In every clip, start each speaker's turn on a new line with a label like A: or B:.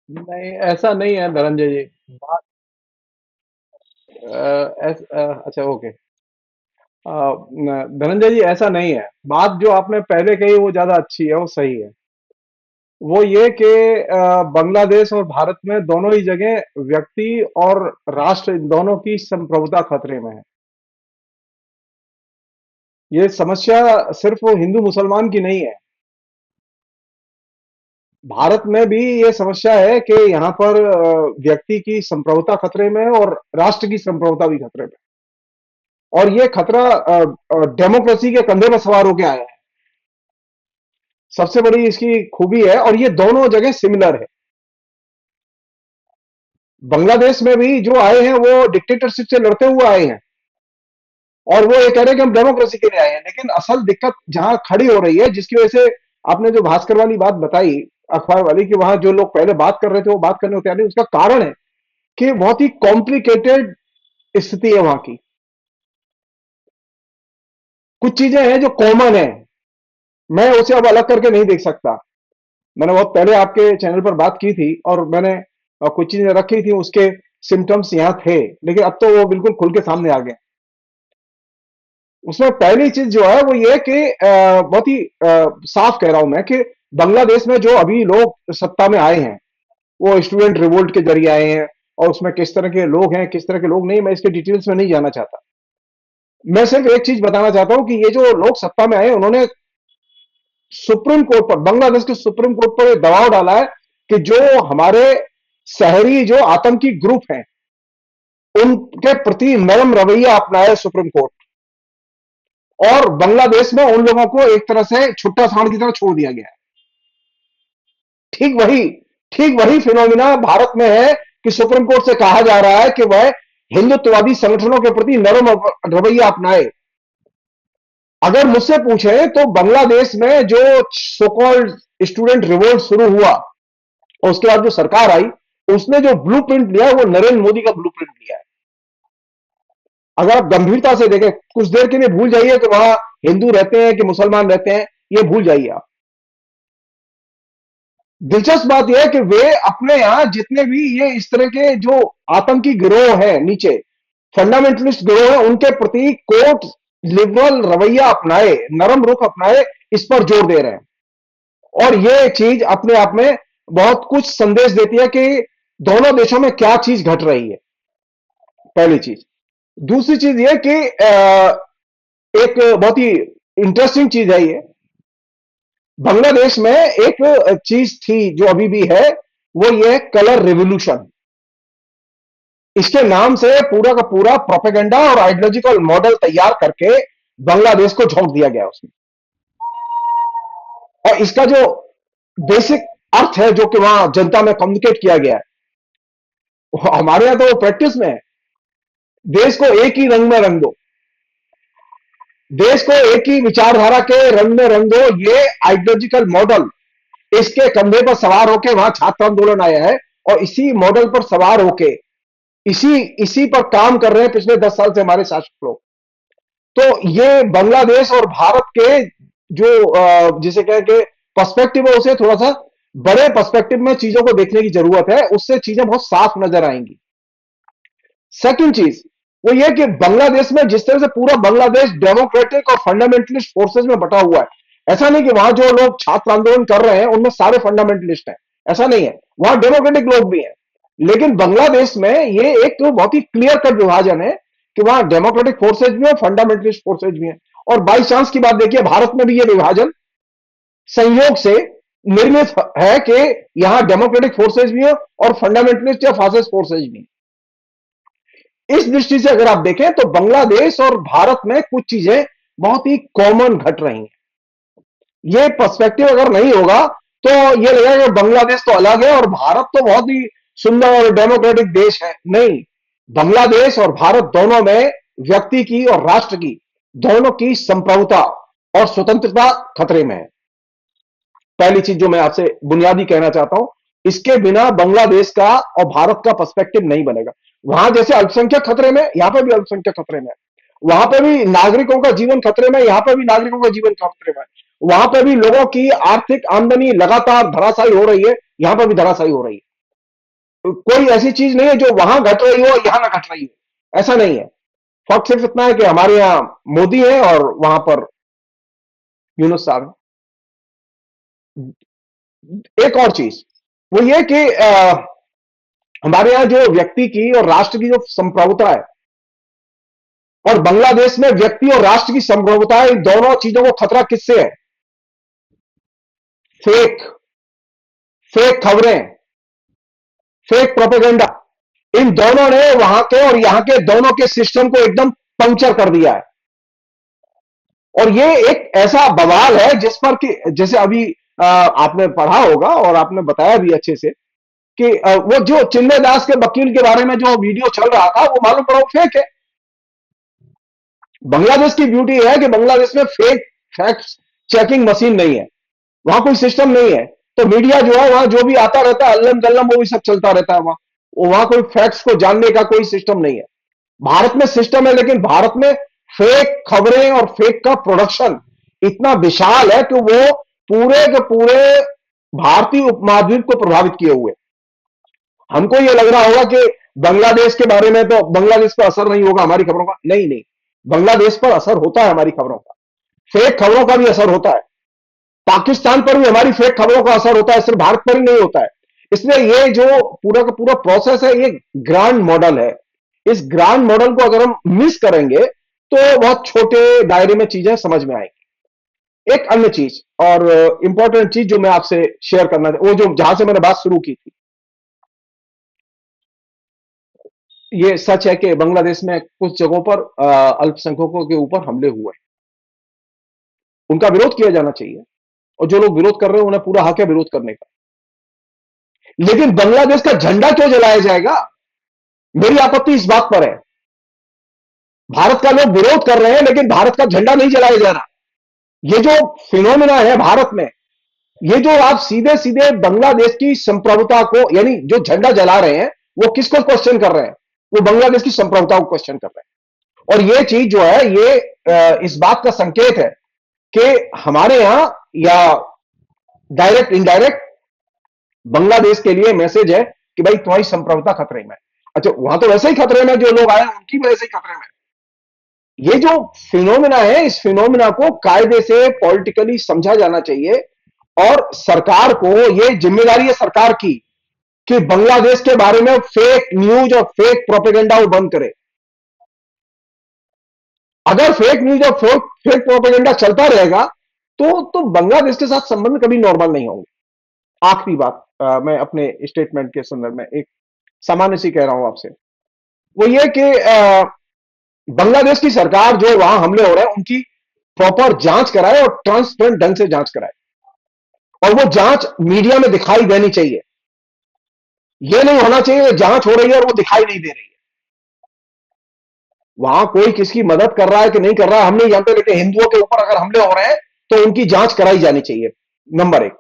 A: नहीं, ऐसा नहीं है धनंजय जी। बात अच्छा, ओके। धनंजय जी, ऐसा नहीं है। बात जो आपने पहले कही वो ज्यादा अच्छी है, वो सही है। वो ये कि बांग्लादेश और भारत में दोनों ही जगह व्यक्ति और राष्ट्र, इन दोनों की संप्रभुता खतरे में है। ये समस्या सिर्फ वो हिंदू मुसलमान की नहीं है। भारत में भी ये समस्या है कि यहाँ पर व्यक्ति की संप्रभुता खतरे में है और राष्ट्र की संप्रभुता भी खतरे में है। और ये खतरा डेमोक्रेसी के कंधे पर सवार होकर आया है। सबसे बड़ी इसकी खूबी है, और ये दोनों जगह सिमिलर है। बांग्लादेश में भी जो आए हैं वो डिक्टेटरशिप से लड़ते हुए आए हैं, और वो ये कह रहे हैं कि हम डेमोक्रेसी के लिए आए हैं। लेकिन असल दिक्कत जहां खड़ी हो रही है, जिसकी वजह से आपने जो भास्कर वाली बात बताई, अखबार वाली, कि वहां जो लोग पहले बात कर रहे थे वो बात करने को तैयार नहीं, उसका कारण है कि बहुत ही कॉम्प्लिकेटेड स्थिति है वहां की। कुछ चीजें हैं जो कॉमन है, मैं उसे अब अलग करके नहीं देख सकता। मैंने बहुत पहले आपके चैनल पर बात की थी, और मैंने कुछ चीजें रखी थी, उसके सिम्टम्स यहाँ थे, लेकिन अब तो वो बिल्कुल खुल के सामने आ गए। उसमें पहली चीज जो है वो ये कि बहुत ही साफ कह रहा हूं मैं कि बांग्लादेश में जो अभी लोग सत्ता में आए हैं, वो स्टूडेंट रिवोल्ट के जरिए आए हैं। और उसमें किस तरह के लोग हैं, किस तरह के लोग नहीं, मैं इसके डिटेल्स में नहीं जाना चाहता। मैं सिर्फ एक चीज बताना चाहता हूं कि ये जो लोग सत्ता में आए, उन्होंने सुप्रीम कोर्ट पर, बांग्लादेश के सुप्रीम कोर्ट पर एक दबाव डाला है कि जो हमारे शहरी जो आतंकी ग्रुप हैं, उनके प्रति नरम रवैया अपनाया सुप्रीम कोर्ट। और बांग्लादेश में उन लोगों को एक तरह से छुट्टा सांड की तरह छोड़ दिया गया है। ठीक वही ठीक वही फिनोमिना भारत में है कि सुप्रीम कोर्ट से कहा जा रहा है कि वह हिंदुत्ववादी संगठनों के प्रति नरम रवैया अपनाए। अगर मुझसे पूछे तो बांग्लादेश में जो सो कॉल्ड स्टूडेंट रिवोल्ट शुरू हुआ, और उसके बाद जो सरकार आई, उसने जो ब्लूप्रिंट लिया है वो नरेंद्र मोदी का ब्लूप्रिंट लिया है। अगर आप गंभीरता से देखें, कुछ देर के लिए भूल जाइए कि वहां हिंदू रहते हैं कि मुसलमान रहते हैं, ये भूल जाइए आप। दिलचस्प बात यह है कि वे अपने यहां जितने भी ये इस तरह के जो आतंकी गिरोह है नीचे, फंडामेंटलिस्ट गिरोह है, उनके प्रति कोर्ट लिबरल रवैया अपनाए, नरम रुख अपनाए, इस पर जोर दे रहे हैं। और ये चीज अपने आप में बहुत कुछ संदेश देती है कि दोनों देशों में क्या चीज घट रही है। पहली चीज। दूसरी चीज ये कि एक बहुत ही इंटरेस्टिंग चीज है ये। बांग्लादेश में एक चीज थी जो अभी भी है, वो ये कलर रेवोल्यूशन। इसके नाम से पूरा का पूरा प्रोपेगेंडा और आइडियोलॉजिकल मॉडल तैयार करके बांग्लादेश को झोंक दिया गया उसमें। और इसका जो बेसिक अर्थ है जो कि वहां जनता में कम्युनिकेट किया गया है, हमारे यहां तो वो प्रैक्टिस में है। देश को एक ही रंग में रंग दो, देश को एक ही विचारधारा के रंग में रंग दो, ये आइडियोलॉजिकल मॉडल इसके कंधे पर सवार होकर वहां छात्र आंदोलन आया है। और इसी मॉडल पर सवार होकर इसी इसी पर काम कर रहे हैं पिछले 10 साल से हमारे शासक लोग। तो ये बांग्लादेश और भारत के जो जिसे कहें कि पर्सपेक्टिव है, उसे थोड़ा सा बड़े पर्सपेक्टिव में चीजों को देखने की जरूरत है, उससे चीजें बहुत साफ नजर आएंगी। सेकंड चीज वो ये कि बांग्लादेश में जिस तरह से पूरा बांग्लादेश डेमोक्रेटिक और फंडामेंटलिस्ट फोर्सेज में बटा हुआ है, ऐसा नहीं कि वहां जो लोग छात्र आंदोलन कर रहे हैं उनमें सारे फंडामेंटलिस्ट हैं, ऐसा नहीं है। वहां डेमोक्रेटिक लोग भी हैं। लेकिन बांग्लादेश में ये एक तो बहुत ही क्लियर कट विभाजन है कि वहां डेमोक्रेटिक फोर्सेज भी है, फंडामेंटलिस्ट फोर्सेज भी है। और बाई चांस की बात देखिए, भारत में भी ये विभाजन संयोग से निर्मित है कि यहां डेमोक्रेटिक फोर्सेज भी है और फंडामेंटलिस्ट या फासिस्ट फोर्सेज भी है। इस दृष्टि से अगर आप देखें तो बांग्लादेश और भारत में कुछ चीजें बहुत ही कॉमन घट रही हैं। ये पर्सपेक्टिव अगर नहीं होगा तो ये लगेगा कि बांग्लादेश तो अलग है और भारत तो बहुत ही सुंदर और डेमोक्रेटिक देश है। नहीं, बांग्लादेश और भारत दोनों में व्यक्ति की और राष्ट्र की, दोनों की संप्रभुता और स्वतंत्रता खतरे में है। पहली चीज जो मैं आपसे बुनियादी कहना चाहता हूं, इसके बिना बांग्लादेश का और भारत का पर्सपेक्टिव नहीं बनेगा। वहां जैसे अल्पसंख्यक खतरे में, यहां पर भी अल्पसंख्यक खतरे में। वहां पर भी नागरिकों का जीवन खतरे में, यहां पर भी नागरिकों का जीवन खतरे में। वहां पर भी लोगों की आर्थिक आमदनी लगातार धराशायी हो रही है, यहां पर भी धराशायी हो रही है। कोई ऐसी चीज नहीं है जो वहां घट रही हो यहां ना घट रही हो, ऐसा नहीं है। फर्क सिर्फ इतना है कि हमारे यहां मोदी है और वहां पर यूनुस साहब है। एक और चीज वो ये कि हमारे यहां जो व्यक्ति की और राष्ट्र की जो संप्रभुता है, और बांग्लादेश में व्यक्ति और राष्ट्र की संप्रभुता है, इन दोनों चीजों को खतरा किससे है? फेक फेक खबरें, फेक प्रोपेगेंडा, इन दोनों ने वहां के और यहां के दोनों के सिस्टम को एकदम पंक्चर कर दिया है। और ये एक ऐसा बवाल है जिस पर कि जैसे अभी आपने पढ़ा होगा और आपने बताया भी अच्छे से कि वो जो चिन्मय दास के वकील के बारे में जो वीडियो चल रहा था वो मालूम पड़ा फेक है। बांग्लादेश की ब्यूटी है कि बांग्लादेश में फेक फैक्ट चेकिंग मशीन नहीं है, वहां कोई सिस्टम नहीं है। तो मीडिया जो है वहां जो भी आता रहता है अल्लम गल्लम वो भी सब चलता रहता है वहां कोई फैक्ट्स को जानने का कोई सिस्टम नहीं है। भारत में सिस्टम है, लेकिन भारत में फेक खबरें और फेक का प्रोडक्शन इतना विशाल है कि वो पूरे के पूरे भारतीय उपमहाद्वीप को प्रभावित किए हुए। हमको ये लग रहा होगा कि बांग्लादेश के बारे में तो बांग्लादेश पर असर नहीं होगा हमारी खबरों का, नहीं नहीं, बांग्लादेश पर असर होता है हमारी खबरों का, फेक खबरों का भी असर होता है। पाकिस्तान पर भी हमारी फेक खबरों का असर होता है, सिर्फ भारत पर ही नहीं होता है। इसलिए ये जो पूरा का पूरा प्रोसेस है ये ग्रांड मॉडल है। इस ग्रांड मॉडल को अगर हम मिस करेंगे तो बहुत छोटे दायरे में चीजें समझ में आएंगी। एक अन्य चीज और इंपॉर्टेंट चीज जो मैं आपसे शेयर करना वो जो जहां से मैंने बात शुरू की थी, ये सच है कि बांग्लादेश में कुछ जगहों पर अल्पसंख्यकों के ऊपर हमले हुए हैं। उनका विरोध किया जाना चाहिए और जो लोग विरोध कर रहे हैं उन्हें पूरा हक है विरोध करने का। लेकिन बांग्लादेश का झंडा क्यों जलाया जाएगा? मेरी आपत्ति इस बात पर है। भारत का लोग विरोध कर रहे हैं लेकिन भारत का झंडा नहीं जलाया जा रहा। ये जो फिनोमिना है भारत में, ये जो आप सीधे सीधे बांग्लादेश की संप्रभुता को, यानी जो झंडा जला रहे हैं वो किसको क्वेश्चन कर रहे हैं? वो बांग्लादेश की संप्रभुता को क्वेश्चन कर रहे हैं। और ये चीज जो है ये इस बात का संकेत है कि हमारे यहां या डायरेक्ट इनडायरेक्ट बांग्लादेश के लिए मैसेज है कि भाई तुम्हारी संप्रभुता खतरे में। अच्छा, वहां तो वैसे ही खतरे में, जो लोग आए उनकी वजह से ही खतरे में। ये जो फिनोमिना है इस फिनोमिना को कायदे से पॉलिटिकली समझा जाना चाहिए और सरकार को ये जिम्मेदारी है सरकार की कि बांग्लादेश के बारे में फेक न्यूज और फेक प्रोपेगेंडा वो बंद करे। अगर फेक न्यूज और फेक प्रोपेगेंडा चलता रहेगा तो बांग्लादेश के साथ संबंध कभी नॉर्मल नहीं होंगे। आखिरी बात मैं अपने स्टेटमेंट के संदर्भ में एक सामान्य सी कह रहा हूं आपसे, वो ये कि बांग्लादेश की सरकार जो वहां हमले हो रहे हैं उनकी प्रॉपर जांच कराए और ट्रांसपेरेंट ढंग से जांच कराए और वो जांच मीडिया में दिखाई देनी चाहिए। ये नहीं होना चाहिए जांच हो रही है और वो दिखाई नहीं दे रही है। वहां कोई किसकी मदद कर रहा है कि नहीं कर रहा है हम नहीं जानते, लेकिन हिंदुओं के ऊपर अगर हमले हो रहे हैं तो उनकी जांच कराई जानी चाहिए, नंबर एक।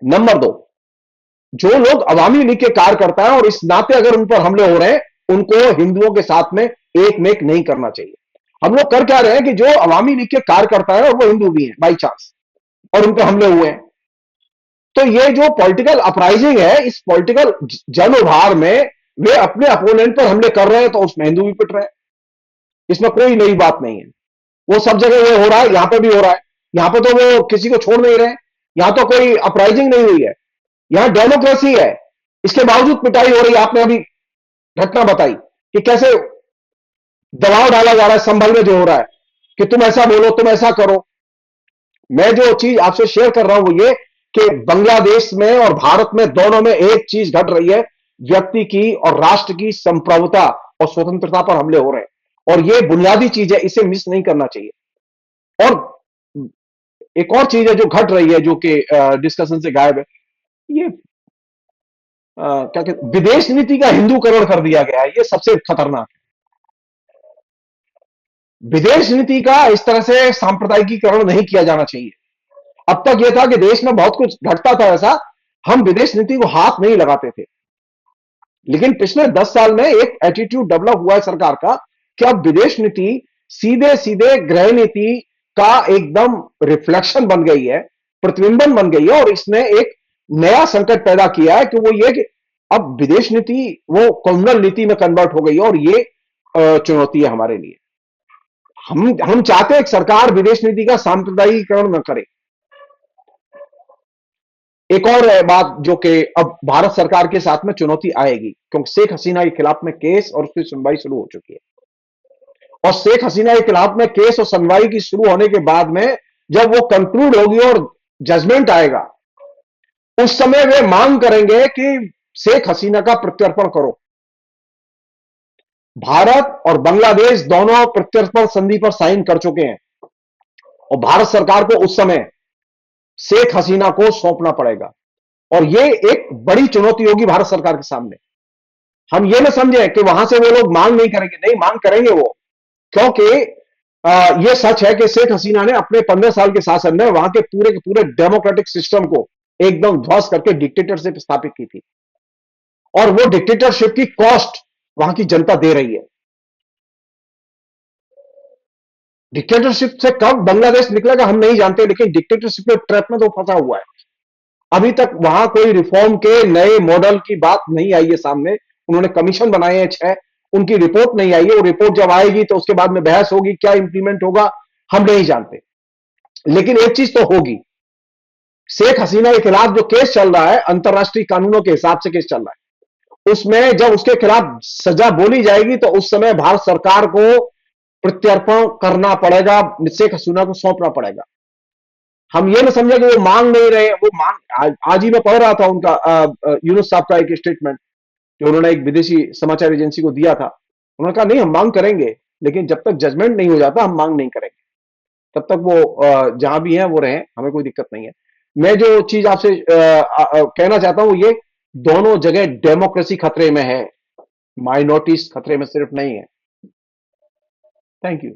A: नंबर दो, जो लोग अवामी लीग के कार्यकर्ता हैं और इस नाते अगर उन पर हमले हो रहे हैं उनको हिंदुओं के साथ में एक मेक नहीं करना चाहिए। हम लोग कर क्या रहे हैं कि जो अवामी लीग के कार्यकर्ता है और वो हिंदू भी हैं बाई चांस और उन पर हमले हुए हैं, तो ये जो पॉलिटिकल अपराइजिंग है इस पॉलिटिकल जन उभार में वे अपने अपोनेंट पर हमले कर रहे हैं तो उसमें हिंदू भी पिट रहे हैं। इसमें कोई नई बात नहीं है, वो सब जगह ये हो रहा है, यहां पर भी हो रहा है। यहां पर तो वो किसी को छोड़ नहीं रहे, यहां तो कोई अपराइजिंग नहीं हुई है, यहां डेमोक्रेसी है। इसके बावजूद पिटाई हो रही है। आपने अभी घटना बताई कि कैसे दबाव डाला जा रहा है, संभल में जो हो रहा है कि तुम ऐसा बोलो तुम ऐसा करो। मैं जो चीज आपसे शेयर कर रहा हूं वो ये कि बांग्लादेश में और भारत में दोनों में एक चीज घट रही है, व्यक्ति की और राष्ट्र की संप्रभुता और स्वतंत्रता पर हमले हो रहे हैं और ये बुनियादी चीज है, इसे मिस नहीं करना चाहिए। और एक और चीज है जो घट रही है जो कि डिस्कशन से गायब है, ये क्या कहते विदेश नीति का हिंदूकरण कर दिया गया है, ये सबसे खतरनाक है। विदेश नीति का इस तरह से सांप्रदायिकीकरण नहीं किया जाना चाहिए। अब तक यह था कि देश में बहुत कुछ घटता था ऐसा, हम विदेश नीति को हाथ नहीं लगाते थे। लेकिन पिछले 10 साल में एक एटीट्यूड डेवलप हुआ है सरकार का कि अब विदेश नीति सीधे सीधे गृह नीति का एकदम रिफ्लेक्शन बन गई है, प्रतिबिंबन बन गई है। और इसने एक नया संकट पैदा किया है कि वो ये कि अब विदेश नीति वो कम्युनल नीति में कन्वर्ट हो गई है, और ये चुनौती है हमारे लिए। हम चाहते हैं कि सरकार विदेश नीति का सांप्रदायिकरण न करे। एक और बात जो कि अब भारत सरकार के साथ में चुनौती आएगी, क्योंकि शेख हसीना के खिलाफ में केस और उसकी सुनवाई शुरू हो चुकी है, और शेख हसीना के खिलाफ में केस और सुनवाई की शुरू होने के बाद में जब वो कंक्लूड होगी और जजमेंट आएगा, उस समय वे मांग करेंगे कि शेख हसीना का प्रत्यर्पण करो। भारत और बांग्लादेश दोनों प्रत्यर्पण संधि पर साइन कर चुके हैं, और भारत सरकार को उस समय शेख हसीना को सौंपना पड़ेगा, और ये एक बड़ी चुनौती होगी भारत सरकार के सामने। हम ये ना समझें कि वहां से वो लोग मांग नहीं करेंगे, नहीं, मांग करेंगे वो, क्योंकि ये सच है कि शेख हसीना ने अपने 15 साल के शासन में वहां के पूरे डेमोक्रेटिक सिस्टम को एकदम ध्वस्त करके डिक्टेटरशिप स्थापित की थी, और वो डिक्टेटरशिप की कॉस्ट वहां की जनता दे रही है। डिक्टेटरशिप से कब बांग्लादेश निकलेगा हम नहीं जानते, लेकिन डिक्टेटरशिप के ट्रैप में तो फंसा हुआ है। अभी तक वहां कोई रिफॉर्म के नए मॉडल की बात नहीं आई है सामने। उन्होंने कमीशन बनाए हैं 6, उनकी रिपोर्ट नहीं आई है। वो रिपोर्ट जब आएगी तो उसके बाद में बहस होगी, क्या इंप्लीमेंट होगा हम नहीं जानते। लेकिन एक चीज तो होगी, शेख हसीना के खिलाफ जो केस चल रहा है, अंतरराष्ट्रीय कानूनों के हिसाब से केस चल रहा है, उसमें जब उसके खिलाफ सजा बोली जाएगी तो उस समय भारत सरकार को प्रत्यर्पण करना पड़ेगा, शेख हसीना को सौंपना पड़ेगा। हम ये ना समझे कि वो मांग नहीं रहे, वो मांग, आज ही मैं पढ़ रहा था उनका यूनुस साहब का एक स्टेटमेंट जो उन्होंने एक विदेशी समाचार एजेंसी को दिया था। उन्होंने कहा नहीं, हम मांग करेंगे, लेकिन जब तक जजमेंट नहीं हो जाता हम मांग नहीं करेंगे। तब तक वो जहां भी हैं वो रहें, हमें कोई दिक्कत नहीं है। मैं जो चीज आपसे कहना चाहता हूं ये, दोनों जगह डेमोक्रेसी खतरे में है, माइनॉरिटीज खतरे में सिर्फ नहीं है। Thank you.